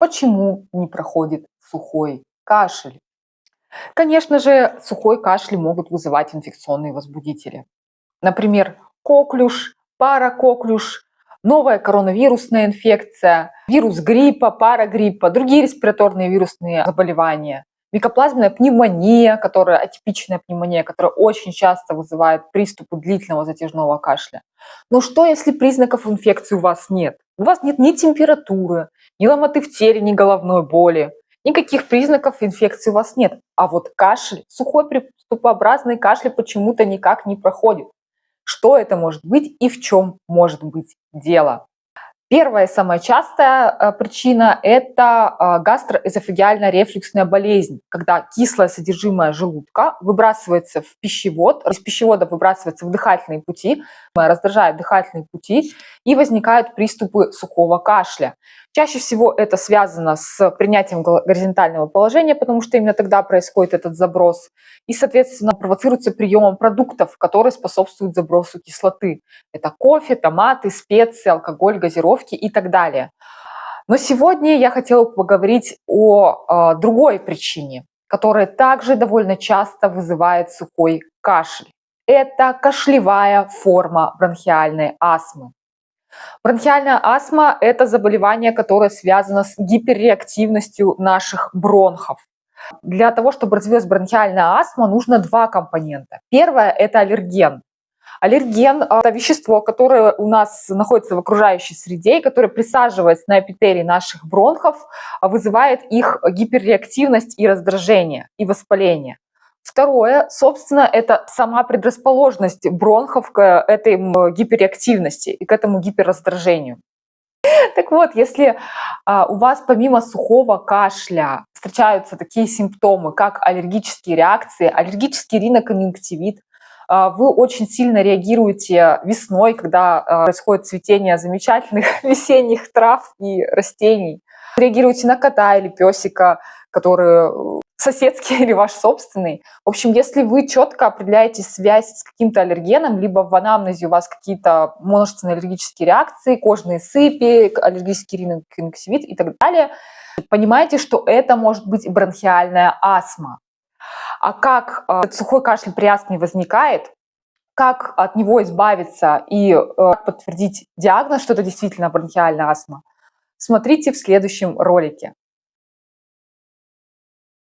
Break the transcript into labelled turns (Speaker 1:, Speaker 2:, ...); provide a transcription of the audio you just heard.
Speaker 1: Почему не проходит сухой кашель? Конечно же, сухой кашель могут вызывать инфекционные возбудители. Например, коклюш, паракоклюш, новая коронавирусная инфекция, вирус гриппа, парагриппа, другие респираторные вирусные заболевания, микоплазменная пневмония, которая атипичная пневмония, которая очень часто вызывает приступы длительного затяжного кашля. Но что, если признаков инфекции у вас нет? У вас нет ни температуры, ни ломоты в теле, ни головной боли. Никаких признаков инфекции у вас нет. А вот кашель, сухой приступообразный кашель почему-то никак не проходит. Что это может быть и в чем может быть дело? Первая самая частая причина – это гастроэзофагеальная рефлюксная болезнь, когда кислое содержимое желудка выбрасывается в пищевод, из пищевода выбрасывается в дыхательные пути, раздражает дыхательные пути и возникают приступы сухого кашля. Чаще всего это связано с принятием горизонтального положения, потому что именно тогда происходит этот заброс, и, соответственно, провоцируется приемом продуктов, которые способствуют забросу кислоты. Это кофе, томаты, специи, алкоголь, газировки и так далее. Но сегодня я хотела поговорить о другой причине, которая также довольно часто вызывает сухой кашель. Это кашлевая форма бронхиальной астмы. Бронхиальная астма – это заболевание, которое связано с гиперреактивностью наших бронхов. Для того, чтобы развилась бронхиальная астма, нужно два компонента. Первое – это аллерген. Аллерген – это вещество, которое у нас находится в окружающей среде, и которое присаживается на эпителий наших бронхов, вызывает их гиперреактивность и раздражение, и воспаление. Второе, собственно, это сама предрасположенность бронхов к этой гиперреактивности и к этому гиперраздражению. Так вот, если у вас помимо сухого кашля встречаются такие симптомы, как аллергические реакции, аллергический риноконъюнктивит, вы очень сильно реагируете весной, когда происходит цветение замечательных весенних трав и растений. Реагируете на кота или песика, которые соседский или ваш собственный. В общем, если вы четко определяете связь с каким-то аллергеном, либо в анамнезе у вас какие-то множественные аллергические реакции, кожные сыпи, аллергический риноконъюнктивит и так далее, понимаете, что это может быть бронхиальная астма. А как сухой кашель при астме возникает, как от него избавиться и подтвердить диагноз, что это действительно бронхиальная астма, смотрите в следующем ролике.